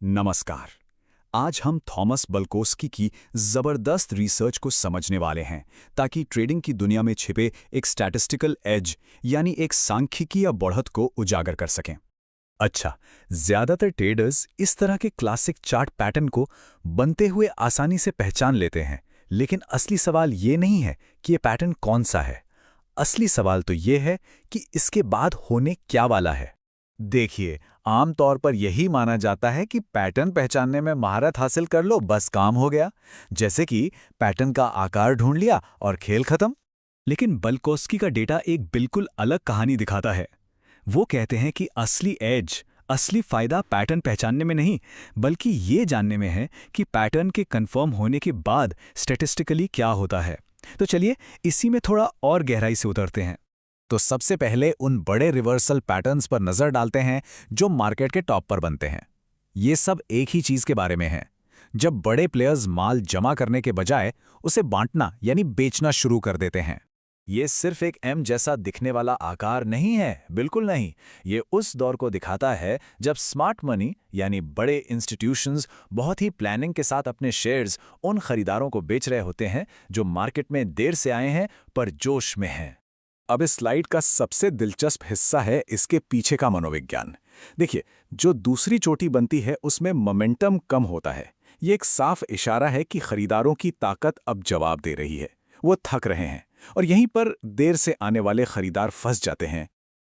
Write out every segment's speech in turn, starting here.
नमस्कार। आज हम थॉमस बल्कोस्की की जबरदस्त रिसर्च को समझने वाले हैं ताकि ट्रेडिंग की दुनिया में छिपे एक स्टैटिस्टिकल एज यानी एक सांख्यिकी या बढ़त को उजागर कर सकें। अच्छा, ज्यादातर ट्रेडर्स इस तरह के क्लासिक चार्ट पैटर्न को बनते हुए आसानी से पहचान लेते हैं, लेकिन असली सवाल ये नहीं है कि ये पैटर्न कौन सा है। असली सवाल तो ये है कि इसके बाद होने क्या वाला है। देखिए, आमतौर पर यही माना जाता है कि पैटर्न पहचानने में महारत हासिल कर लो, बस काम हो गया। जैसे कि पैटर्न का आकार ढूंढ लिया और खेल खत्म। लेकिन बल्कोस्की का डेटा एक बिल्कुल अलग कहानी दिखाता है। वो कहते हैं कि असली एज, असली फायदा पैटर्न पहचानने में नहीं, बल्कि ये जानने में है कि पैटर्न के कंफर्म होने के बाद स्टैटिस्टिकली क्या होता है। तो चलिए इसी में थोड़ा और गहराई से उतरते हैं। तो सबसे पहले उन बड़े रिवर्सल पैटर्न्स पर नजर डालते हैं जो मार्केट के टॉप पर बनते हैं। ये सब एक ही चीज के बारे में है। जब बड़े प्लेयर्स माल जमा करने के बजाय उसे बांटना यानी बेचना शुरू कर देते हैं। ये सिर्फ एक एम जैसा दिखने वाला आकार नहीं है, बिल्कुल नहीं। ये उस दौर को दिखाता है जब स्मार्ट मनी यानी बड़े इंस्टीट्यूशंस बहुत ही प्लानिंग के साथ अपने शेयर्स उन खरीदारों को बेच रहे होते हैं जो मार्केट में देर से आए हैं पर जोश में हैं। अब इस स्लाइड का सबसे दिलचस्प हिस्सा है इसके पीछे का मनोविज्ञान। देखिए, जो दूसरी चोटी बनती है उसमें मोमेंटम कम होता है। ये एक साफ इशारा है कि खरीदारों की ताकत अब जवाब दे रही है। वो थक रहे हैं और यहीं पर देर से आने वाले खरीदार फंस जाते हैं।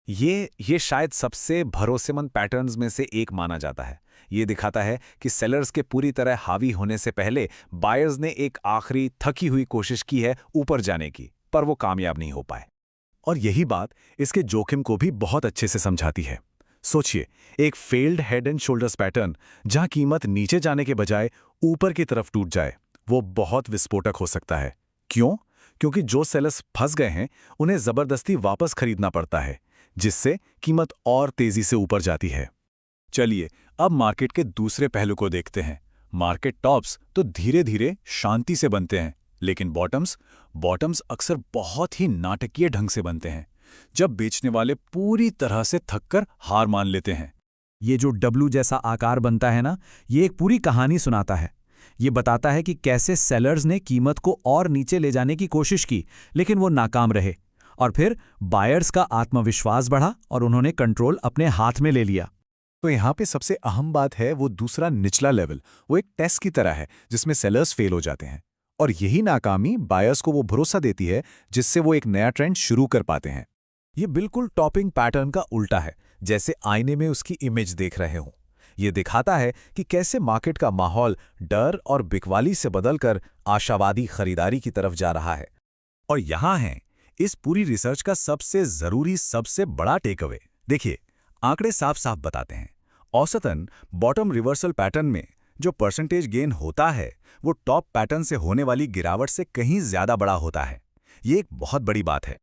ये शायद सबसे भरोसेमंद पैटर्न्स में से एक माना जाता है। ये दिखाता है कि सेलर्स के पूरी तरह हावी होने से पहले बायर्स ने एक आखिरी थकी हुई कोशिश की है ऊपर जाने की, पर वो कामयाब नहीं हो पाए। और यही बात इसके जोखिम को भी बहुत अच्छे से समझाती है। सोचिए, एक failed head and shoulders pattern जहां कीमत नीचे जाने के बजाय ऊपर की तरफ टूट जाए, वो बहुत विस्फोटक हो सकता है। क्यों? क्योंकि जो सेलर्स फंस गए हैं उन्हें जबरदस्ती वापस खरीदना पड़ता है, जिससे कीमत और तेजी से ऊपर जाती है। चलिए अब मार्केट के दूसरे पहलू को देखते हैं। मार्केट टॉप्स तो धीरे धीरे शांति से बनते हैं, लेकिन बॉटम्स अक्सर बहुत ही नाटकीय ढंग से बनते हैं, जब बेचने वाले पूरी तरह से थककर हार मान लेते हैं। ये जो डब्लू जैसा आकार बनता है ना, ये एक पूरी कहानी सुनाता है। ये बताता है कि कैसे सेलर्स ने कीमत को और नीचे ले जाने की कोशिश की, लेकिन वो नाकाम रहे। और फिर बायर्स का आत्मविश्वास बढ़ा और उन्होंने कंट्रोल अपने हाथ में ले लिया। तो यहाँ पे सबसे अहम बात है वो दूसरा निचला लेवल। वो एक टेस्ट की तरह है जिसमें सेलर्स फेल हो जाते हैं, और यही नाकामी बायर्स को वो भरोसा देती है जिससे वो एक नया ट्रेंड शुरू कर पाते हैं। ये बिल्कुल टॉपिंग पैटर्न का उल्टा है, जैसे आईने में उसकी इमेज देख रहे हों। ये दिखाता है कि कैसे मार्केट का माहौल डर और बिकवाली से बदलकर आशावादी खरीदारी की तरफ जा रहा है। और यहाँ है इस पूरी रिसर्च का सबसे जरूरी, सबसे बड़ा टेकअवे। देखिए, आंकड़े साफ साफ बताते हैं। औसतन बॉटम रिवर्सल पैटर्न में जो परसेंटेज गेन होता है वो टॉप पैटर्न से होने वाली गिरावट से कहीं ज्यादा बड़ा होता है। ये एक बहुत बड़ी बात है।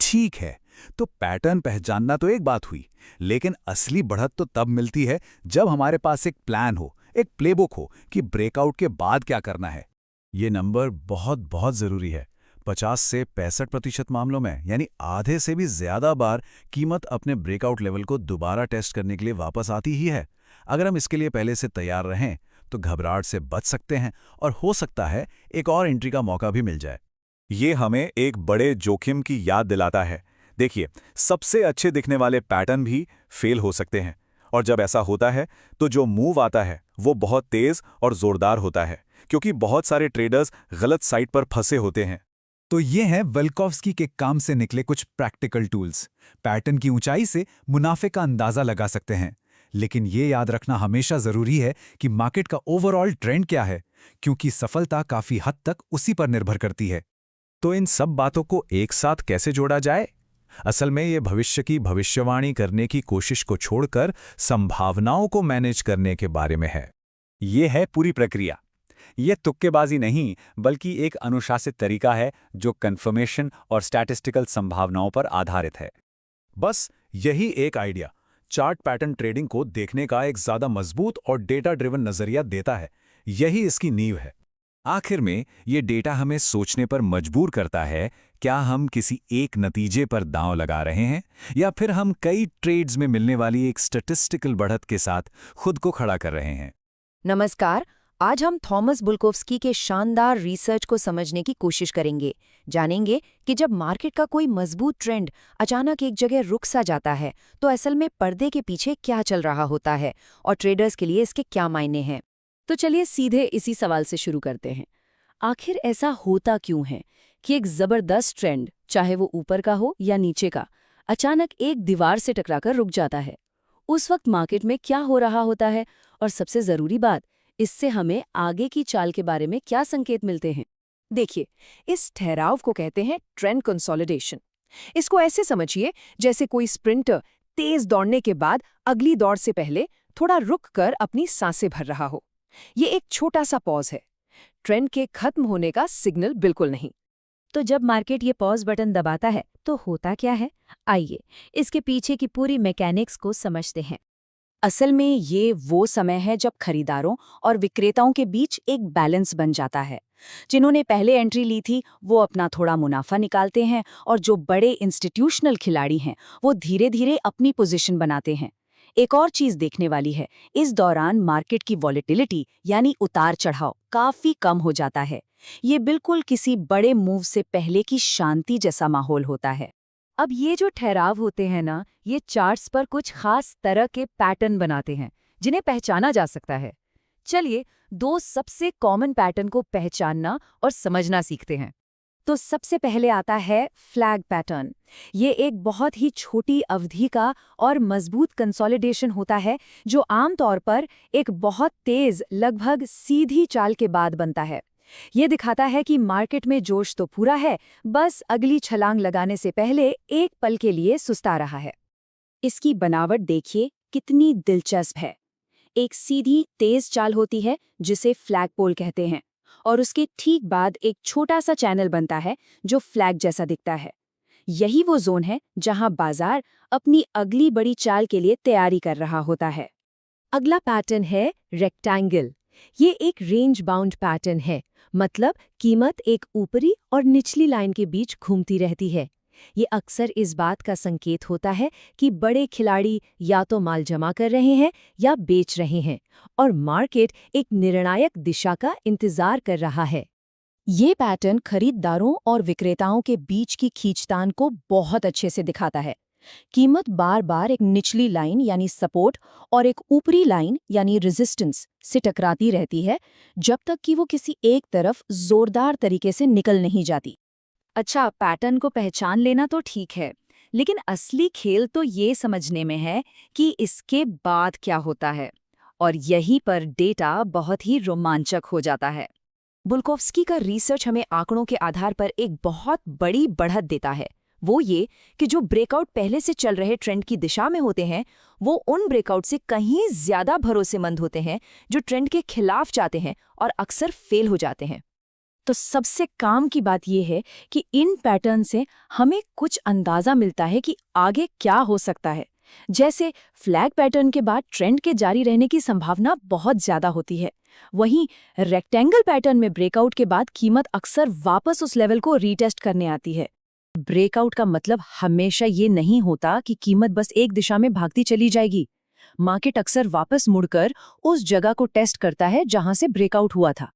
ठीक है, तो पैटर्न पहचानना तो एक बात हुई, लेकिन असली बढ़त तो तब मिलती है जब हमारे पास एक प्लान हो, एक प्लेबुक हो कि ब्रेकआउट के बाद क्या करना है। ये नंबर बहुत बहुत जरूरी है। 50 से 65% मामलों में, यानी आधे से भी ज्यादा बार कीमत अपने ब्रेकआउट लेवल को दोबारा टेस्ट करने के लिए वापस आती ही है। अगर हम इसके लिए पहले से तैयार रहें तो घबराहट से बच सकते हैं और हो सकता है एक और एंट्री का मौका भी मिल जाए। ये हमें एक बड़े जोखिम की याद दिलाता है। देखिए, सबसे अच्छे दिखने वाले पैटर्न भी फेल हो सकते हैं, और जब ऐसा होता है तो जो मूव आता है वो बहुत तेज और जोरदार होता है, क्योंकि बहुत सारे ट्रेडर्स गलत साइड पर फंसे होते हैं। तो ये हैं वेल्कोव्स्की के काम से निकले कुछ प्रैक्टिकल टूल्स। पैटर्न की ऊंचाई से मुनाफे का अंदाजा लगा सकते हैं, लेकिन ये याद रखना हमेशा जरूरी है कि मार्केट का ओवरऑल ट्रेंड क्या है, क्योंकि सफलता काफी हद तक उसी पर निर्भर करती है। तो इन सब बातों को एक साथ कैसे जोड़ा जाए? असल में ये भविष्य की भविष्यवाणी करने की कोशिश को छोड़कर संभावनाओं को मैनेज करने के बारे में है। ये है पूरी प्रक्रिया। ये तुक्केबाजी नहीं, बल्कि एक अनुशासित तरीका है जो कन्फर्मेशन और स्टैटिस्टिकल संभावनाओं पर आधारित है। बस यही एक आइडिया चार्ट पैटर्न ट्रेडिंग को देखने का एक ज्यादा मजबूत और डेटा ड्रिवन नजरिया देता है। यही इसकी नींव है। आखिर में ये डेटा हमें सोचने पर मजबूर करता है, क्या हम किसी एक नतीजे पर दांव लगा रहे हैं या फिर हम कई ट्रेड्स में मिलने वाली एक स्टैटिस्टिकल बढ़त के साथ खुद को खड़ा कर रहे हैं। नमस्कार। आज हम थॉमस बुल्कोव्स्की के शानदार रिसर्च को समझने की कोशिश करेंगे। जानेंगे कि जब मार्केट का कोई मजबूत ट्रेंड अचानक एक जगह रुक सा जाता है तो असल में पर्दे के पीछे क्या चल रहा होता है और ट्रेडर्स के लिए इसके क्या मायने हैं। तो चलिए सीधे इसी सवाल से शुरू करते हैं। आखिर ऐसा होता क्यों है कि एक जबरदस्त ट्रेंड, चाहे वो ऊपर का हो या नीचे का, अचानक एक दीवार से टकराकर रुक जाता है? उस वक्त मार्केट में क्या हो रहा होता है और सबसे जरूरी बात, इससे हमें आगे की चाल के बारे में क्या संकेत मिलते हैं? देखिए, इस ठहराव को कहते हैं ट्रेंड कंसोलिडेशन। इसको ऐसे समझिए जैसे कोई स्प्रिंटर तेज दौड़ने के बाद अगली दौड़ से पहले थोड़ा रुक कर अपनी सांसें भर रहा हो। ये एक छोटा सा पॉज है, ट्रेंड के खत्म होने का सिग्नल बिल्कुल नहीं। तो जब मार्केट ये पॉज बटन दबाता है तो होता क्या है? आइए इसके पीछे की पूरी मैकेनिक्स को समझते हैं। असल में ये वो समय है जब खरीदारों और विक्रेताओं के बीच एक बैलेंस बन जाता है। जिन्होंने पहले एंट्री ली थी वो अपना थोड़ा मुनाफा निकालते हैं और जो बड़े इंस्टीट्यूशनल खिलाड़ी हैं वो धीरे धीरे अपनी पोजीशन बनाते हैं। एक और चीज देखने वाली है, इस दौरान मार्केट की वॉलेटिलिटी यानी उतार चढ़ाव काफी कम हो जाता है। ये बिल्कुल किसी बड़े मूव से पहले की शांति जैसा माहौल होता है। अब ये जो ठहराव होते हैं ना, ये चार्ट्स पर कुछ खास तरह के पैटर्न बनाते हैं जिन्हें पहचाना जा सकता है। चलिए दो सबसे कॉमन पैटर्न को पहचानना और समझना सीखते हैं। तो सबसे पहले आता है फ्लैग पैटर्न। ये एक बहुत ही छोटी अवधि का और मजबूत कंसोलिडेशन होता है जो आमतौर पर एक बहुत तेज, लगभग सीधी चाल के बाद बनता है। ये दिखाता है कि मार्केट में जोश तो पूरा है, बस अगली छलांग लगाने से पहले एक पल के लिए सुस्ता रहा है। इसकी बनावट देखिए कितनी दिलचस्प है। एक सीधी तेज चाल होती है जिसे फ्लैग पोल कहते हैं और उसके ठीक बाद एक छोटा सा चैनल बनता है जो फ्लैग जैसा दिखता है। यही वो जोन है जहां बाजार अपनी अगली बड़ी चाल के लिए तैयारी कर रहा होता है। अगला पैटर्न है रेक्टेंगल। ये एक रेंज बाउंड पैटर्न है, मतलब कीमत एक ऊपरी और निचली लाइन के बीच घूमती रहती है। ये अक्सर इस बात का संकेत होता है कि बड़े खिलाड़ी या तो माल जमा कर रहे हैं या बेच रहे हैं और मार्केट एक निर्णायक दिशा का इंतजार कर रहा है। ये पैटर्न खरीदारों और विक्रेताओं के बीच की खींचतान को बहुत अच्छे से दिखाता है। कीमत बार बार एक निचली लाइन यानी सपोर्ट और एक ऊपरी लाइन यानी रेजिस्टेंस से टकराती रहती है जब तक कि वो किसी एक तरफ जोरदार तरीके से निकल नहीं जाती। अच्छा, पैटर्न को पहचान लेना तो ठीक है, लेकिन असली खेल तो ये समझने में है कि इसके बाद क्या होता है, और यहीं पर डेटा बहुत ही रोमांचक हो जाता है। बुल्कोव्स्की का रिसर्च हमें आंकड़ों के आधार पर एक बहुत बड़ी बढ़त देता है। वो ये कि जो ब्रेकआउट पहले से चल रहे ट्रेंड की दिशा में होते हैं वो उन ब्रेकआउट से कहीं ज्यादा भरोसेमंद होते हैं जो ट्रेंड के खिलाफ जाते हैं और अक्सर फेल हो जाते हैं। तो सबसे काम की बात यह है कि इन पैटर्न से हमें कुछ अंदाजा मिलता है कि आगे क्या हो सकता है। जैसे फ्लैग पैटर्न के बाद ट्रेंड के जारी रहने की संभावना बहुत ज्यादा होती है, वहीं रेक्टेंगल पैटर्न में ब्रेकआउट के बाद कीमत अक्सर वापस उस लेवल को रीटेस्ट करने आती है। ब्रेकआउट का मतलब हमेशा ये नहीं होता कि कीमत बस एक दिशा में भागती चली जाएगी। मार्केट अक्सर वापस मुड़कर उस जगह को टेस्ट करता है जहां से ब्रेकआउट हुआ था।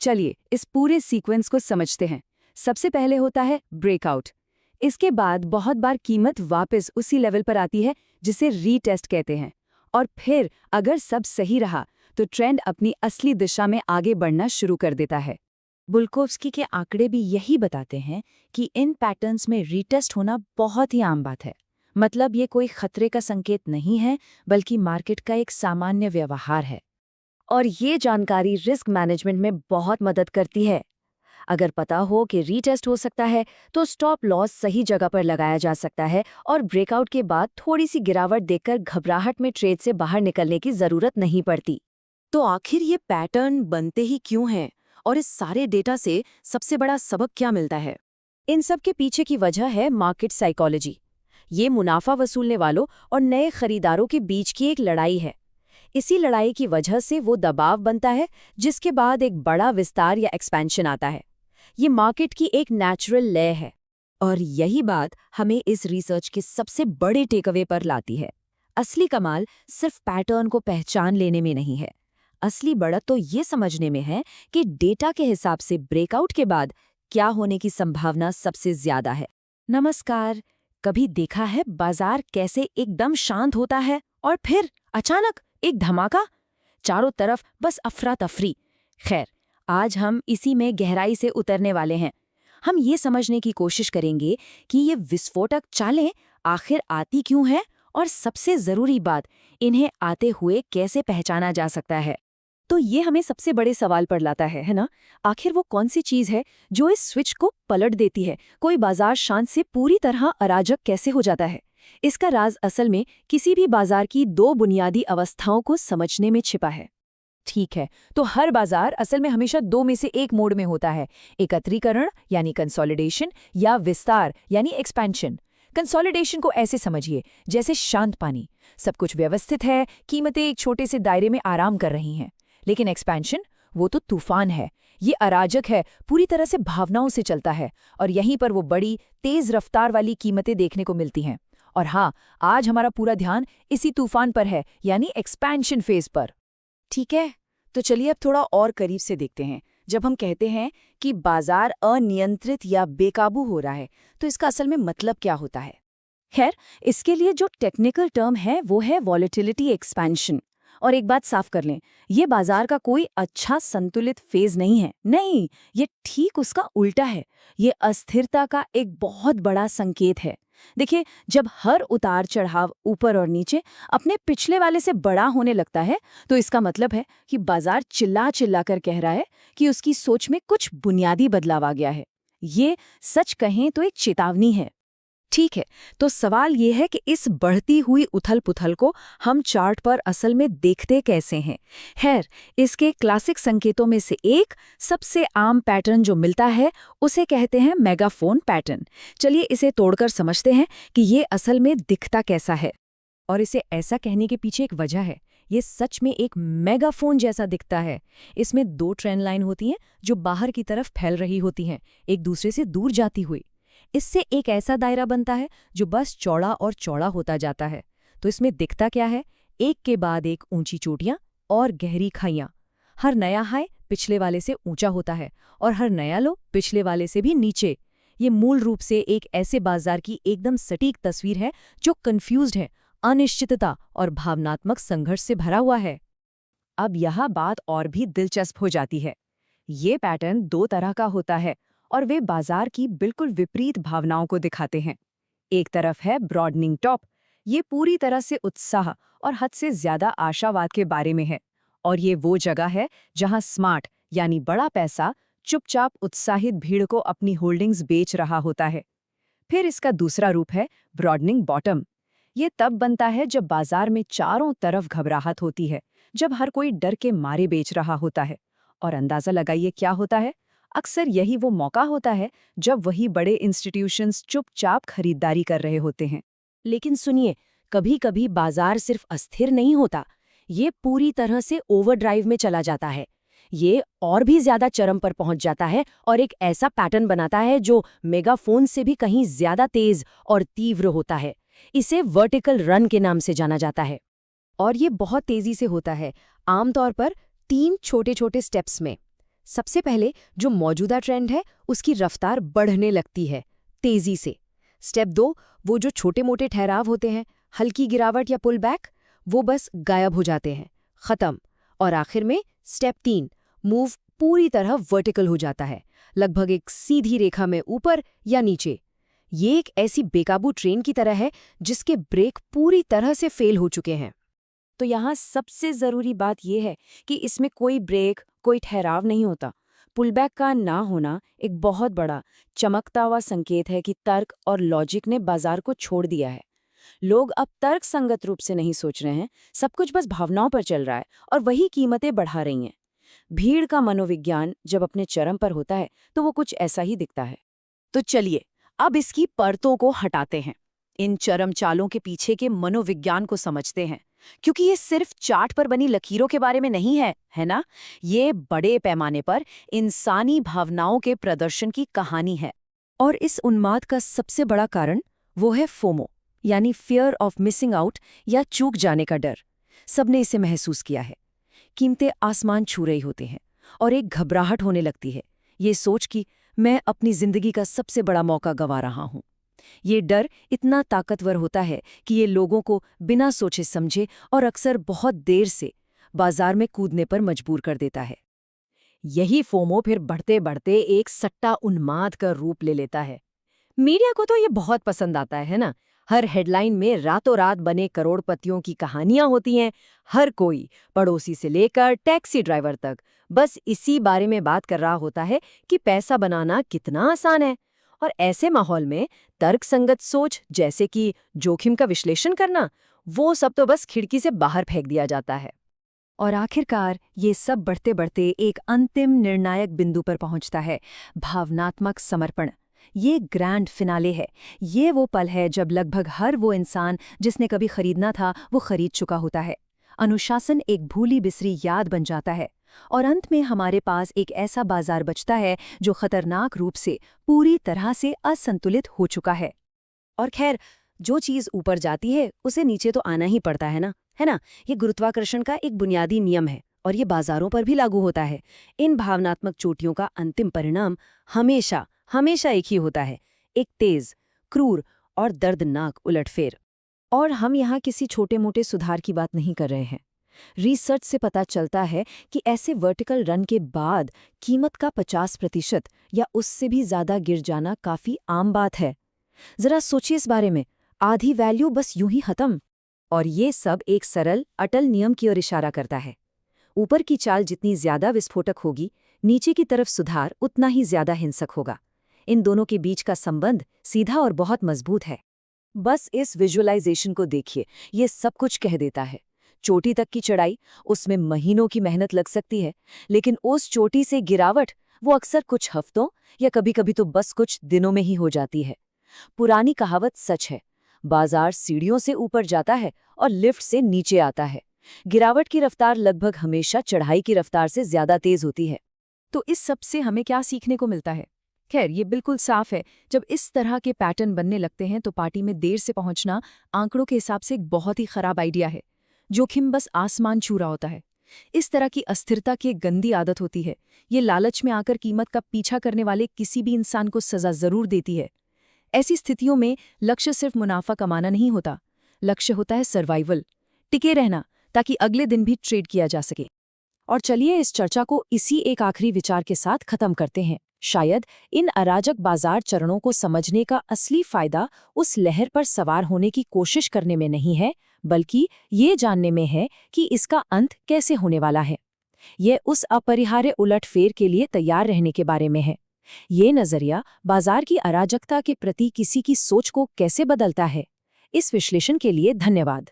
चलिए इस पूरे सीक्वेंस को समझते हैं। सबसे पहले होता है ब्रेकआउट। इसके बाद बहुत बार कीमत वापस उसी लेवल पर आती है जिसे रीटेस्ट कहते हैं, और फिर अगर सब सही रहा तो ट्रेंड अपनी असली दिशा में आगे बढ़ना शुरू कर देता है। बुल्कोव्स्की के आंकड़े भी यही बताते हैं कि इन पैटर्न्स में रीटेस्ट होना बहुत ही आम बात है। मतलब ये कोई खतरे का संकेत नहीं है, बल्कि मार्केट का एक सामान्य व्यवहार है। और ये जानकारी रिस्क मैनेजमेंट में बहुत मदद करती है। अगर पता हो कि रीटेस्ट हो सकता है तो स्टॉप लॉस सही जगह पर लगाया जा सकता है और ब्रेकआउट के बाद थोड़ी सी गिरावट देखकर घबराहट में ट्रेड से बाहर निकलने की जरूरत नहीं पड़ती। तो आखिर ये पैटर्न बनते ही क्यों हैं और इस सारे डेटा से सबसे बड़ा सबक क्या मिलता है? इन सब के पीछे की वजह है मार्केट साइकोलॉजी। ये मुनाफा वसूलने वालों और नए खरीदारों के बीच की एक लड़ाई है। इसी लड़ाई की वजह से वो दबाव बनता है जिसके बाद एक बड़ा विस्तार या एक्सपेंशन आता है। ये मार्केट की एक नेचुरल लय है। और यही बात हमें इस रिसर्च के सबसे बड़े टेकअवे पर लाती है। असली कमाल सिर्फ पैटर्न को पहचान लेने में नहीं है, असली बढ़त तो ये समझने में है कि डेटा के हिसाब से ब्रेकआउट के बाद क्या होने की संभावना सबसे ज्यादा है। नमस्कार, कभी देखा है बाजार कैसे एकदम शांत होता है और फिर अचानक एक धमाका, चारों तरफ बस अफरा तफरी। खैर, आज हम इसी में गहराई से उतरने वाले हैं। हम ये समझने की कोशिश करेंगे कि ये विस्फोटक चालें आखिर आती क्यों हैं और सबसे जरूरी बात, इन्हें आते हुए कैसे पहचाना जा सकता है। तो ये हमें सबसे बड़े सवाल पर लाता है ना? आखिर वो कौन सी चीज है जो इस स्विच को पलट देती है? कोई बाजार शांत से पूरी तरह अराजक कैसे हो जाता है? इसका राज असल में किसी भी बाजार की दो बुनियादी अवस्थाओं को समझने में छिपा है। ठीक है, तो हर बाजार असल में हमेशा दो में से एक मोड में होता है, एकत्रीकरण यानी कंसोलिडेशन या विस्तार यानी एक्सपेंशन। कंसोलिडेशन को ऐसे समझिए जैसे शांत पानी, सब कुछ व्यवस्थित है, कीमतें एक छोटे से दायरे में आराम कर रही हैं। लेकिन एक्सपेंशन, वो तो तूफान है, ये अराजक है, पूरी तरह से भावनाओं से चलता है, और यहीं पर वो बड़ी तेज रफ्तार वाली कीमतें देखने को मिलती हैं। और हाँ, आज हमारा पूरा ध्यान इसी तूफान पर है, यानी एक्सपेंशन फेज पर। ठीक है, तो चलिए अब थोड़ा और करीब से देखते हैं। जब हम कहते हैं कि बाजार अनियंत्रित या बेकाबू हो रहा है, तो इसका असल में मतलब क्या होता है? खैर, इसके लिए जो टेक्निकल टर्म है वो है वॉलेटिलिटी एक्सपेंशन। और एक बात साफ कर लें, ये बाजार का कोई अच्छा संतुलित फेज नहीं है। नहीं, ये ठीक उसका उल्टा है। ये अस्थिरता का एक बहुत बड़ा संकेत है। देखिए, जब हर उतार चढ़ाव ऊपर और नीचे अपने पिछले वाले से बड़ा होने लगता है, तो इसका मतलब है कि बाजार चिल्ला चिल्ला कर कह रहा है कि उसकी सोच में कुछ बुनियादी बदलाव आ गया है। ये सच कहें तो एक चेतावनी है। ठीक है, तो सवाल ये है कि इस बढ़ती हुई उथल-पुथल को हम चार्ट पर असल में देखते कैसे हैं? खैर, इसके क्लासिक संकेतों में से एक सबसे आम पैटर्न जो मिलता है, उसे कहते हैं मेगाफोन पैटर्न। चलिए इसे तोड़कर समझते हैं कि ये असल में दिखता कैसा है। और इसे ऐसा कहने के पीछे एक वजह है। ये सच में एक मेगाफोन जैसा दिखता है। इसमें दो ट्रेंड लाइन होती हैं जो बाहर की तरफ फैल रही होती हैं, एक दूसरे से दूर जाती हुई। इससे एक ऐसा दायरा बनता है जो बस चौड़ा और चौड़ा होता जाता है। तो इसमें दिखता क्या है? एक के बाद एक ऊंची चोटियां और गहरी खाइयां। हर नया हाई पिछले वाले से ऊंचा होता है और हर नया लो पिछले वाले से भी नीचे। ये मूल रूप से एक ऐसे बाजार की एकदम सटीक तस्वीर है जो कंफ्यूज्ड है, अनिश्चितता और भावनात्मक संघर्ष से भरा हुआ है। अब यह बात और भी दिलचस्प हो जाती है। ये पैटर्न दो तरह का होता है और वे बाजार की बिल्कुल विपरीत भावनाओं को दिखाते हैं। एक तरफ है ब्रॉडनिंग टॉप, ये पूरी तरह से उत्साह और हद से ज्यादा आशावाद के बारे में है, और ये वो जगह है जहां स्मार्ट यानी बड़ा पैसा चुपचाप उत्साहित भीड़ को अपनी होल्डिंग्स बेच रहा होता है। फिर इसका दूसरा रूप है ब्रॉडनिंग बॉटम। ये तब बनता है जब बाजार में चारों तरफ घबराहट होती है, जब हर कोई डर के मारे बेच रहा होता है। और अंदाजा लगाइए क्या होता है? अक्सर यही वो मौका होता है जब वही बड़े इंस्टीट्यूशंस चुपचाप खरीदारी कर रहे होते हैं। लेकिन सुनिए, कभी-कभी बाजार सिर्फ अस्थिर नहीं होता, ये पूरी तरह से ओवरड्राइव में चला जाता है। ये और भी ज्यादा चरम पर पहुंच जाता है और एक ऐसा पैटर्न बनाता है जो मेगाफोन से भी कहीं ज्यादा तेज और तीव्र होता है। इसे वर्टिकल रन के नाम से जाना जाता है। और ये बहुत तेजी से होता है, आमतौर पर 3 छोटे-छोटे स्टेप्स में। सबसे पहले जो मौजूदा ट्रेंड है उसकी रफ्तार बढ़ने लगती है तेजी से। स्टेप 2, वो जो छोटे-मोटे ठहराव होते हैं, हल्की गिरावट या पुल बैक, वो बस गायब हो जाते हैं, खत्म। और आखिर में स्टेप 3, मूव पूरी तरह वर्टिकल हो जाता है, लगभग एक सीधी रेखा में ऊपर या नीचे। ये एक ऐसी बेकाबू ट्रेन की तरह है जिसके ब्रेक पूरी तरह से फेल हो चुके हैं। तो यहाँ सबसे ज़रूरी बात यह है कि इसमें कोई ब्रेक, कोई ठहराव नहीं होता। पुलबैक का ना होना एक बहुत बड़ा चमकता हुआ संकेत है कि तर्क और लॉजिक ने बाजार को छोड़ दिया है। लोग अब तर्क संगत रूप से नहीं सोच रहे हैं, सब कुछ बस भावनाओं पर चल रहा है और वही कीमतें बढ़ा रही हैं। भीड़ का मनोविज्ञान जब अपने चरम पर होता है तो वो कुछ ऐसा ही दिखता है। तो चलिए अब इसकी परतों को हटाते हैं, इन चरम चालों के पीछे के मनोविज्ञान को समझते हैं, क्योंकि ये सिर्फ चार्ट पर बनी लकीरों के बारे में नहीं है ना? ये बड़े पैमाने पर इंसानी भावनाओं के प्रदर्शन की कहानी है। और इस उन्माद का सबसे बड़ा कारण वो है फोमो, यानी फियर ऑफ मिसिंग आउट या चूक जाने का डर। सबने इसे महसूस किया है। कीमतें आसमान छू रही होती हैं और एक घबराहट होने लगती है, ये सोच कि मैं अपनी जिंदगी का सबसे बड़ा मौका गंवा रहा हूं। ये डर इतना ताकतवर होता है कि ये लोगों को बिना सोचे समझे और अक्सर बहुत देर से बाजार में कूदने पर मजबूर कर देता है। यही फोमो फिर बढ़ते बढ़ते एक सट्टा उन्माद का रूप ले लेता है। मीडिया को तो ये बहुत पसंद आता है ना। हर हेडलाइन में रातों रात बने करोड़पतियों की कहानियां होती हैं। हर कोई, पड़ोसी से लेकर टैक्सी ड्राइवर तक, बस इसी बारे में बात कर रहा होता है कि पैसा बनाना कितना आसान है। और ऐसे माहौल में तर्कसंगत सोच, जैसे कि जोखिम का विश्लेषण करना, वो सब तो बस खिड़की से बाहर फेंक दिया जाता है। और आखिरकार ये सब बढ़ते बढ़ते एक अंतिम निर्णायक बिंदु पर पहुंचता है, भावनात्मक समर्पण। ये ग्रैंड फिनाले है। ये वो पल है जब लगभग हर वो इंसान जिसने कभी खरीदना था वो खरीद चुका होता है। अनुशासन एक भूली बिसरी याद बन जाता है और अंत में हमारे पास एक ऐसा बाजार बचता है जो खतरनाक रूप से पूरी तरह से असंतुलित हो चुका है। और खैर, जो चीज़ ऊपर जाती है उसे नीचे तो आना ही पड़ता है ना। ये गुरुत्वाकर्षण का एक बुनियादी नियम है और ये बाजारों पर भी लागू होता है। इन भावनात्मक चोटियों का अंतिम परिणाम हमेशा हमेशा एक ही होता है, एक तेज, क्रूर और दर्दनाक उलटफेर। और हम यहाँ किसी छोटे मोटे सुधार की बात नहीं कर रहे हैं। रिसर्च से पता चलता है कि ऐसे वर्टिकल रन के बाद कीमत का 50% या उससे भी ज़्यादा गिर जाना काफ़ी आम बात है। ज़रा सोचिए इस बारे में, आधी वैल्यू बस यूं ही खत्म। और ये सब एक सरल, अटल नियम की ओर इशारा करता है। ऊपर की चाल जितनी ज्यादा विस्फोटक होगी, नीचे की तरफ सुधार उतना ही ज्यादा हिंसक होगा। इन दोनों के बीच का संबंध सीधा और बहुत मजबूत है। बस इस विजुअलाइजेशन को देखिए, ये सब कुछ कह देता है। चोटी तक की चढ़ाई, उसमें महीनों की मेहनत लग सकती है, लेकिन उस चोटी से गिरावट वो अक्सर कुछ हफ्तों या कभी-कभी तो बस कुछ दिनों में ही हो जाती है। पुरानी कहावत सच है, बाजार सीढ़ियों से ऊपर जाता है और लिफ्ट से नीचे आता है। गिरावट की रफ्तार लगभग हमेशा चढ़ाई की रफ्तार से ज्यादा तेज होती है। तो इस सब से हमें क्या सीखने को मिलता है? खैर, ये बिल्कुल साफ है, जब इस तरह के पैटर्न बनने लगते हैं तो पार्टी में देर से पहुंचना आंकड़ों के हिसाब से एक बहुत ही खराब आइडिया है। जोखिम बस आसमान छू रहा होता है। इस तरह की अस्थिरता की एक गंदी आदत होती है। ये लालच में आकर कीमत का पीछा करने वाले किसी भी इंसान को सजा जरूर देती है। ऐसी स्थितियों में लक्ष्य सिर्फ मुनाफा कमाना नहीं होता, लक्ष्य होता है सर्वाइवल, टिके रहना, ताकि अगले दिन भी ट्रेड किया जा सके। और चलिए इस चर्चा को इसी एक आखिरी विचार के साथ खत्म करते हैं। शायद इन अराजक बाजार चरणों को समझने का असली फायदा उस लहर पर सवार होने की कोशिश करने में नहीं है, बल्कि ये जानने में है कि इसका अंत कैसे होने वाला है। यह उस अपरिहार्य उलटफेर के लिए तैयार रहने के बारे में है। ये नजरिया बाजार की अराजकता के प्रति किसी की सोच को कैसे बदलता है? इस विश्लेषण के लिए धन्यवाद।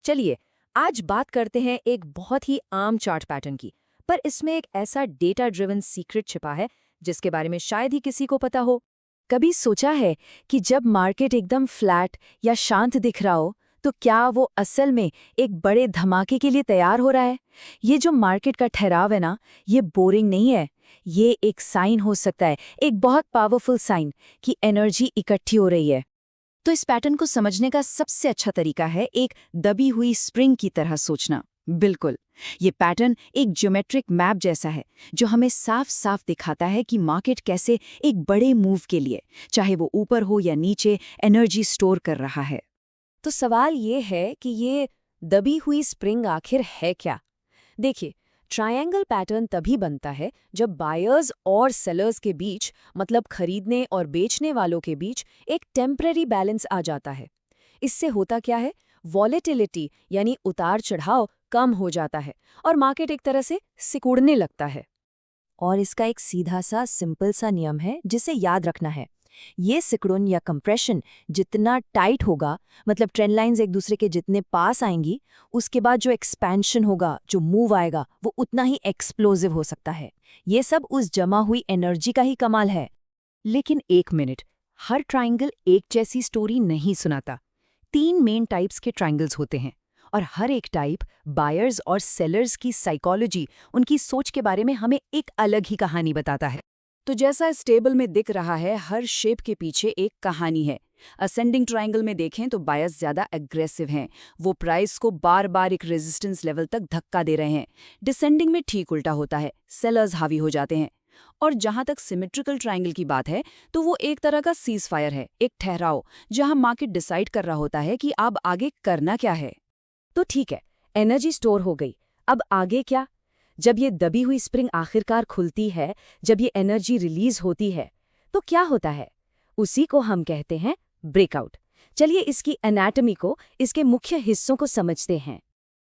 चलिए, आज बात करते हैं एक बहुत ही आम चार्ट पैटर्न की, पर इसमें एक ऐसा डेटा ड्रिवन सीक्रेट छिपा है जिसके बारे में शायद ही किसी को पता हो। कभी सोचा है कि जब मार्केट एकदम फ्लैट या शांत दिख रहा हो, तो क्या वो असल में एक बड़े धमाके के लिए तैयार हो रहा है? ये जो मार्केट का ठहराव है ना, ये बोरिंग नहीं है। ये एक साइन हो सकता है, एक बहुत पावरफुल साइन कि एनर्जी इकट्ठी हो रही है। तो इस पैटर्न को समझने का सबसे अच्छा तरीका है एक दबी हुई स्प्रिंग की तरह सोचना। बिल्कुल, ये पैटर्न एक ज्योमेट्रिक मैप जैसा है जो हमें साफ साफ दिखाता है कि मार्केट कैसे एक बड़े मूव के लिए, चाहे वो ऊपर हो या नीचे, एनर्जी स्टोर कर रहा है। तो सवाल ये है कि ये दबी हुई स्प्रिंग आखिर है क्या? देखिए, ट्रायंगल पैटर्न तभी बनता है जब बायर्स और सेलर्स के बीच, मतलब खरीदने और बेचने वालों के बीच, एक टेम्पररी बैलेंस आ जाता है। इससे होता क्या है? वॉलेटिलिटी यानी उतार चढ़ाव कम हो जाता है और मार्केट एक तरह से सिकुड़ने लगता है। और इसका एक सीधा सा सिंपल सा नियम है जिसे याद रखना है। ये सिकुड़न या कंप्रेशन जितना टाइट होगा, मतलब ट्रेंड लाइंस एक दूसरे के जितने पास आएंगी, उसके बाद जो एक्सपेंशन होगा, जो मूव आएगा, वो उतना ही एक्सप्लोजिव हो सकता है। ये सब उस जमा हुई एनर्जी का ही कमाल है। लेकिन एक मिनट, हर ट्रायंगल एक जैसी स्टोरी नहीं सुनाता। 3 मेन टाइप्स के ट्रायंगल्स होते हैं और हर एक टाइप बायर्स और सेलर्स की साइकोलॉजी, उनकी सोच के बारे में हमें एक अलग ही कहानी बताता है। तो जैसा इस टेबल में दिख रहा है, हर शेप के पीछे एक कहानी है। असेंडिंग ट्रायंगल में देखें तो बायस ज्यादा एग्रेसिव हैं। वो प्राइस को बार बार एक रेजिस्टेंस लेवल तक धक्का दे रहे हैं। डिसेंडिंग में ठीक उल्टा होता है, सेलर्स हावी हो जाते हैं। और जहां तक सिमेट्रिकल ट्रायंगल की बात है, तो वो एक तरह का सीज फायर है, एक ठहराव, जहां मार्केट डिसाइड कर रहा होता है कि अब आगे करना क्या है। तो ठीक है, एनर्जी स्टोर हो गई, अब आगे क्या? जब ये दबी हुई स्प्रिंग आखिरकार खुलती है, जब ये एनर्जी रिलीज होती है, तो क्या होता है? उसी को हम कहते हैं ब्रेकआउट। चलिए इसकी एनाटॉमी को, इसके मुख्य हिस्सों को समझते हैं।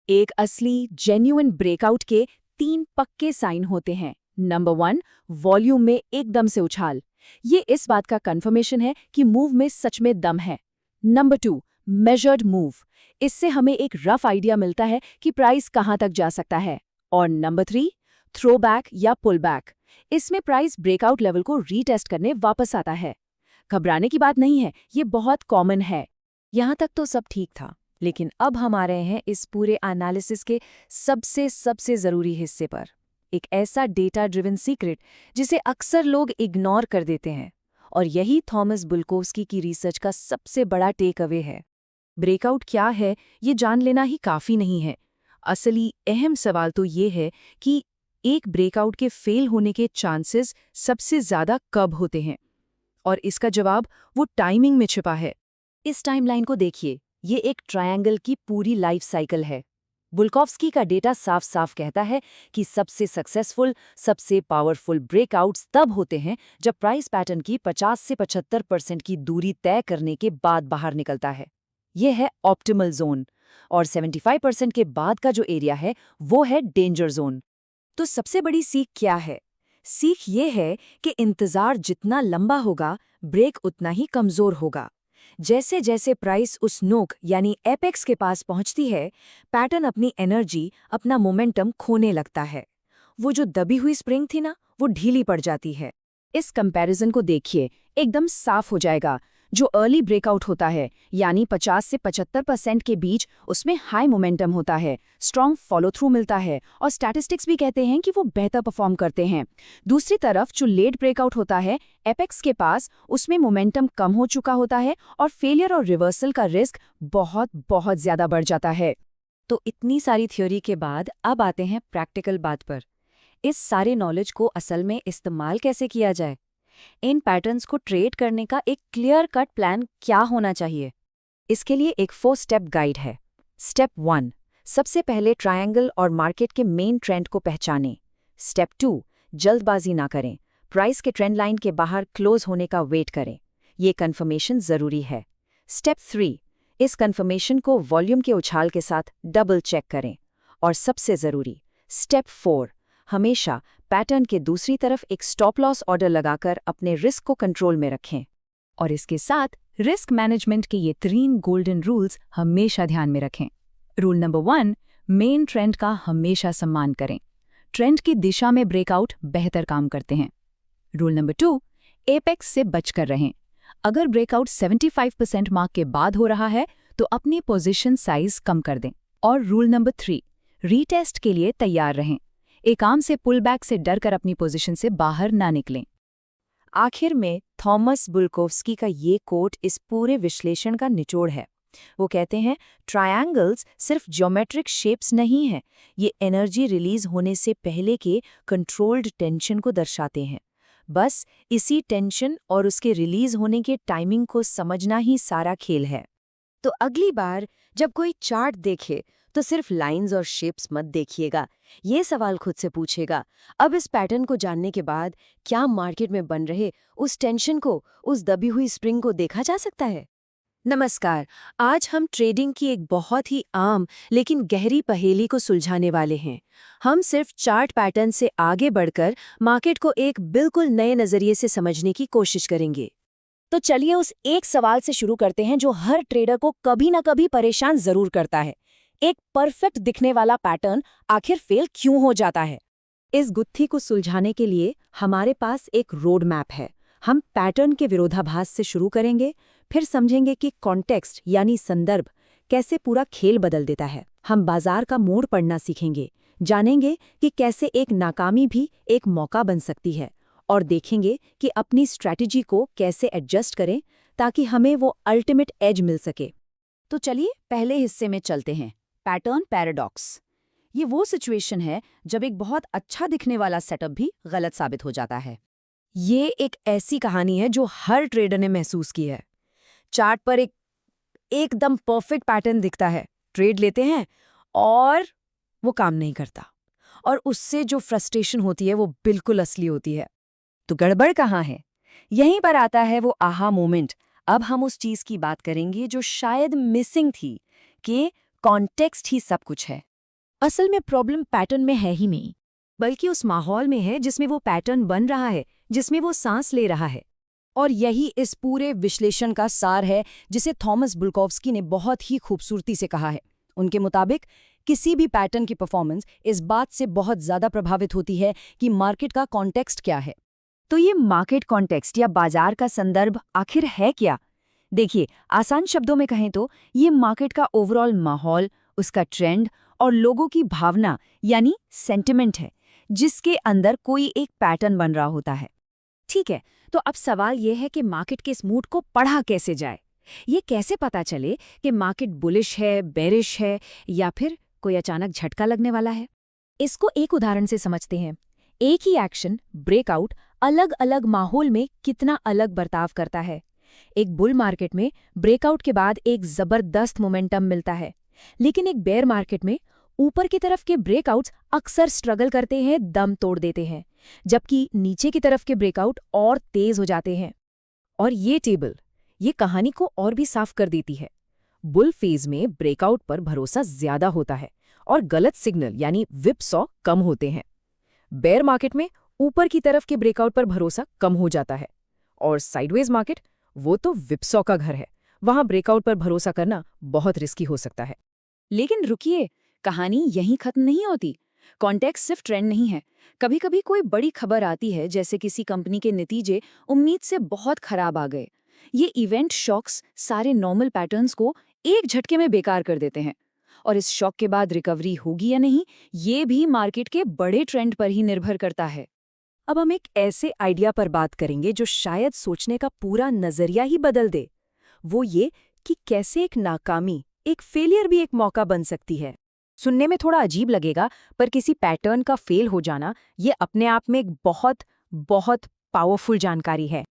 एक असली जेन्युइन ब्रेकआउट के 3 पक्के साइन होते हैं। नंबर 1, वॉल्यूम में एकदम से उछाल। ये इस बात का कंफर्मेशन है कि मूव में सच में दम है। Number 2, measured move. इससे हमें एक रफ आइडिया मिलता है कि प्राइस कहां तक जा सकता है। और नंबर 3, थ्रोबैक या पुलबैक। इसमें प्राइस ब्रेकआउट लेवल को रीटेस्ट करने वापस आता है। घबराने की बात नहीं है, ये बहुत कॉमन है। यहां तक तो सब ठीक था, लेकिन अब हम आ रहे हैं इस पूरे एनालिसिस के सबसे जरूरी हिस्से पर। एक ऐसा डेटा ड्रिवन सीक्रेट जिसे अक्सर लोग इग्नोर कर देते हैं, और यही थॉमस बुल्कोव्स्की की रिसर्च का सबसे बड़ा टेक अवे है। ब्रेकआउट क्या है, ये जान लेना ही काफी नहीं है। असली अहम सवाल तो ये है कि एक ब्रेकआउट के फेल होने के चांसेस सबसे ज्यादा कब होते हैं, और इसका जवाब वो टाइमिंग में छिपा है। इस टाइमलाइन को देखिए, ये एक ट्रायंगल की पूरी लाइफ साइकिल है। बुल्कोव्स्की का डेटा साफ साफ कहता है कि सबसे सक्सेसफुल, सबसे पावरफुल ब्रेकआउट्स तब होते हैं जब प्राइस पैटर्न की 50 से 75% की दूरी तय करने के बाद बाहर निकलता है। ये है ऑप्टिमल जोन, और 75% के बाद का जो एरिया है वो है डेंजर जोन। तो सबसे बड़ी सीख क्या है? सीख ये है कि इंतजार जितना लंबा होगा, ब्रेक उतना ही कमजोर होगा। जैसे जैसे प्राइस उस नोक यानी एपेक्स के पास पहुंचती है, पैटर्न अपनी एनर्जी, अपना मोमेंटम खोने लगता है। वो जो दबी हुई स्प्रिंग थी ना, वो ढीली पड़ जाती है। इस कंपैरिजन को देखिए, एकदम साफ हो जाएगा। जो अर्ली ब्रेकआउट होता है, यानी 50 से 75% के बीच, उसमें हाई मोमेंटम होता है, स्ट्रॉन्ग फॉलो थ्रू मिलता है, और स्टैटिस्टिक्स भी कहते हैं कि वो बेहतर परफॉर्म करते हैं। दूसरी तरफ जो लेट ब्रेकआउट होता है, एपेक्स के पास, उसमें मोमेंटम कम हो चुका होता है, और फेलियर और रिवर्सल का रिस्क बहुत बहुत ज्यादा बढ़ जाता है। तो इतनी सारी थ्योरी के बाद अब आते हैं प्रैक्टिकल बात पर। इस सारे नॉलेज को असल में इस्तेमाल कैसे किया जाए? इन पैटर्न्स को ट्रेड करने का एक क्लियर कट प्लान क्या होना चाहिए? इसके लिए एक 4 स्टेप गाइड है। स्टेप 1, सबसे पहले ट्रायंगल और मार्केट के मेन ट्रेंड को पहचानें। स्टेप 2, जल्दबाजी ना करें, प्राइस के ट्रेंड लाइन के बाहर क्लोज होने का वेट करें। ये कंफर्मेशन जरूरी है। स्टेप 3, इस कंफर्मेशन को वॉल्यूम के उछाल के साथ डबल चेक करें। और सबसे जरूरी स्टेप 4, हमेशा पैटर्न के दूसरी तरफ एक स्टॉप लॉस ऑर्डर लगाकर अपने रिस्क को कंट्रोल में रखें। और इसके साथ रिस्क मैनेजमेंट के ये 3 गोल्डन रूल्स हमेशा ध्यान में रखें। रूल नंबर 1, मेन ट्रेंड का हमेशा सम्मान करें। ट्रेंड की दिशा में ब्रेकआउट बेहतर काम करते हैं। रूल नंबर 2, एपेक्स से बचकर रहें। अगर ब्रेकआउट 75% मार्क के बाद हो रहा है तो अपनी पोजीशन साइज कम कर दें। और रूल नंबर 3, रीटेस्ट के लिए तैयार रहें। एक आम से पुल बैक से डरकर अपनी पोजीशन से बाहर ना निकलें। आखिर में थॉमस बुल्कोव्स्की का ये कोट इस पूरे विश्लेषण का निचोड़ है। वो कहते हैं, ट्रायंगल्स सिर्फ ज्योमेट्रिक शेप्स नहीं हैं, ये एनर्जी रिलीज होने से पहले के कंट्रोल्ड टेंशन को दर्शाते हैं। बस इसी टेंशन और उसके रिलीज होने के टाइमिंग को समझना ही सारा खेल है। तो अगली बार जब कोई चार्ट देखे तो सिर्फ लाइंस और शेप्स मत देखिएगा। ये सवाल खुद से पूछेगा, अब इस पैटर्न को जानने के बाद क्या मार्केट में बन रहे उस टेंशन को, उस दबी हुई स्प्रिंग को देखा जा सकता है? नमस्कार, आज हम ट्रेडिंग की एक बहुत ही आम लेकिन गहरी पहेली को सुलझाने वाले हैं। हम सिर्फ चार्ट पैटर्न से आगे बढ़कर मार्केट को एक बिल्कुल नए नजरिए से समझने की कोशिश करेंगे। तो चलिए उस एक सवाल से शुरू करते हैं जो हर ट्रेडर को कभी ना कभी परेशान जरूर करता है। एक परफेक्ट दिखने वाला पैटर्न आखिर फेल क्यों हो जाता है? इस गुत्थी को सुलझाने के लिए हमारे पास एक रोड मैप है। हम पैटर्न के विरोधाभास से शुरू करेंगे, फिर समझेंगे कि कॉन्टेक्स्ट यानी संदर्भ कैसे पूरा खेल बदल देता है। हम बाजार का मोड़ पढ़ना सीखेंगे, जानेंगे कि कैसे एक नाकामी भी एक मौका बन सकती है, और देखेंगे कि अपनी स्ट्रैटेजी को कैसे एडजस्ट करें ताकि हमें वो अल्टीमेट एज मिल सके। तो चलिए पहले हिस्से में चलते हैं, पैटर्न पैराडॉक्स। ये वो सिचुएशन है जब एक बहुत अच्छा दिखने वाला सेटअप भी गलत साबित हो जाता है। ये एक ऐसी कहानी है जो हर ट्रेडर ने महसूस की है। चार्ट पर एकदम परफेक्ट पैटर्न दिखता है, ट्रेड लेते हैं और वो काम नहीं करता, और उससे जो फ्रस्ट्रेशन होती है वो बिल्कुल असली होती है। तो गड़बड़ कहाँ है? यहीं पर आता है वो आहा मोमेंट। अब हम उस चीज की बात करेंगे जो शायद मिसिंग थी, कि कॉन्टेक्स्ट ही सब कुछ है। असल में प्रॉब्लम पैटर्न में है ही नहीं, बल्कि उस माहौल में है जिसमें वो पैटर्न बन रहा है, जिसमें वो सांस ले रहा है। और यही इस पूरे विश्लेषण का सार है, जिसे थॉमस बुल्कोव्स्की ने बहुत ही खूबसूरती से कहा है। उनके मुताबिक किसी भी पैटर्न की परफॉर्मेंस इस बात से बहुत ज़्यादा प्रभावित होती है कि मार्केट का कॉन्टेक्स्ट क्या है। तो ये मार्केट कॉन्टेक्स्ट या बाजार का संदर्भ आखिर है क्या? देखिए, आसान शब्दों में कहें तो ये मार्केट का ओवरऑल माहौल, उसका ट्रेंड और लोगों की भावना यानी सेंटिमेंट है, जिसके अंदर कोई एक पैटर्न बन रहा होता है। ठीक है, तो अब सवाल यह है कि मार्केट के इस मूड को पढ़ा कैसे जाए? ये कैसे पता चले कि मार्केट बुलिश है, बेरिश है या फिर कोई अचानक झटका लगने वाला है? इसको एक उदाहरण से समझते हैं। एक ही एक्शन, ब्रेकआउट, अलग अलग माहौल में कितना अलग बर्ताव करता है। एक बुल मार्केट में ब्रेकआउट के बाद एक जबरदस्त मोमेंटम मिलता है, लेकिन एक बेयर मार्केट में ऊपर की तरफ के ब्रेकआउट्स अक्सर स्ट्रगल करते हैं, दम तोड़ देते हैं, जबकि नीचे की तरफ के ब्रेकआउट और तेज हो जाते हैं। और ये टेबल ये कहानी को और भी साफ कर देती है। बुल फेज में ब्रेकआउट पर भरोसा ज्यादा होता है और गलत सिग्नल यानी विपसॉ कम होते हैं। बेयर मार्केट में ऊपर की तरफ के ब्रेकआउट पर भरोसा कम हो जाता है, और साइडवेज मार्केट वो तो विपसॉ का घर है, वहां ब्रेकआउट पर भरोसा करना बहुत रिस्की हो सकता है। लेकिन रुकिए, कहानी यहीं खत्म नहीं होती। कॉन्टेक्स्ट सिर्फ ट्रेंड नहीं है। कभी कभी कोई बड़ी खबर आती है, जैसे किसी कंपनी के नतीजे उम्मीद से बहुत खराब आ गए। ये इवेंट शॉक्स सारे नॉर्मल पैटर्न्स को एक झटके में बेकार कर देते हैं, और इस शॉक के बाद रिकवरी होगी या नहीं, ये भी मार्केट के बड़े ट्रेंड पर ही निर्भर करता है। अब हम एक ऐसे आइडिया पर बात करेंगे जो शायद सोचने का पूरा नजरिया ही बदल दे। वो ये कि कैसे एक नाकामी, एक फेलियर भी एक मौका बन सकती है। सुनने में थोड़ा अजीब लगेगा, पर किसी पैटर्न का फेल हो जाना ये अपने आप में एक बहुत बहुत पावरफुल जानकारी है।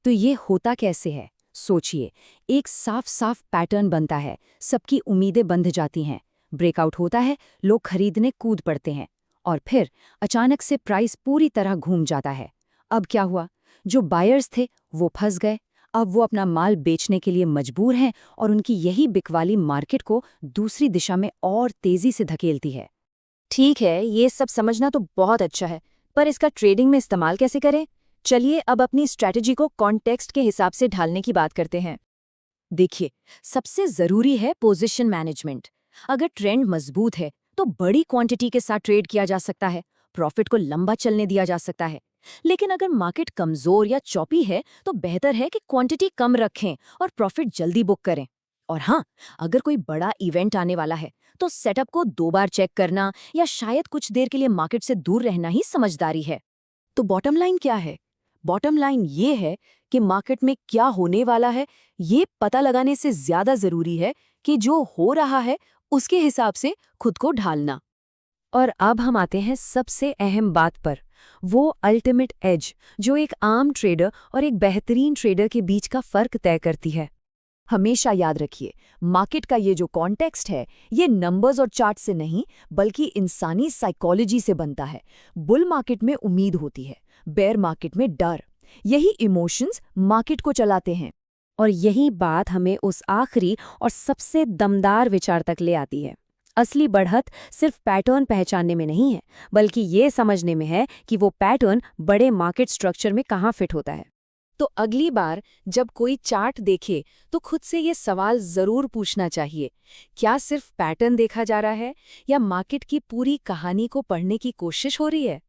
तो ये होता कैसे है? सोचिए, एक साफ साफ पैटर्न बनता है, सबकी उम्मीदें बंध जाती हैं, ब्रेकआउट होता है, लोग खरीदने कूद पड़ते हैं, और फिर अचानक से प्राइस पूरी तरह घूम जाता है। अब क्या हुआ? जो बायर्स थे वो फंस गए। अब वो अपना माल बेचने के लिए मजबूर हैं, और उनकी यही बिकवाली मार्केट को दूसरी दिशा में और तेजी से धकेलती है। ठीक है, ये सब समझना तो बहुत अच्छा है, पर इसका ट्रेडिंग में इस्तेमाल कैसे करें? चलिए अब अपनी स्ट्रैटेजी को कॉन्टेक्स्ट के हिसाब से ढालने की बात करते हैं। देखिए, सबसे जरूरी है पोजीशन मैनेजमेंट। अगर ट्रेंड मजबूत है तो बड़ी क्वांटिटी के साथ ट्रेड किया जा सकता है, प्रॉफिट को लंबा चलने दिया जा सकता है। लेकिन अगर मार्केट कमजोर या चौपी है तो बेहतर है कि क्वांटिटी कम रखें और प्रॉफिट जल्दी बुक करें। और हाँ, अगर कोई बड़ा इवेंट आने वाला है तो सेटअप को 2 बार चेक करना या शायद कुछ देर के लिए मार्केट से दूर रहना ही समझदारी है। तो बॉटम लाइन क्या है? बॉटम लाइन ये है कि मार्केट में क्या होने वाला है ये पता लगाने से ज्यादा जरूरी है कि जो हो रहा है उसके हिसाब से खुद को ढालना। और अब हम आते हैं सबसे अहम बात पर, वो अल्टीमेट एज जो एक आम ट्रेडर और एक बेहतरीन ट्रेडर के बीच का फर्क तय करती है। हमेशा याद रखिए, मार्केट का ये जो कॉन्टेक्स्ट है ये नंबर्स और चार्ट से नहीं बल्कि इंसानी साइकोलॉजी से बनता है। बुल मार्केट में उम्मीद होती है, बेयर मार्केट में डर। यही इमोशंस मार्केट को चलाते हैं। और यही बात हमें उस आखिरी और सबसे दमदार विचार तक ले आती है। असली बढ़त सिर्फ पैटर्न पहचानने में नहीं है, बल्कि ये समझने में है कि वो पैटर्न बड़े मार्केट स्ट्रक्चर में कहाँ फिट होता है। तो अगली बार जब कोई चार्ट देखे तो खुद से ये सवाल जरूर पूछना चाहिए, क्या सिर्फ पैटर्न देखा जा रहा है या मार्केट की पूरी कहानी को पढ़ने की कोशिश हो रही है?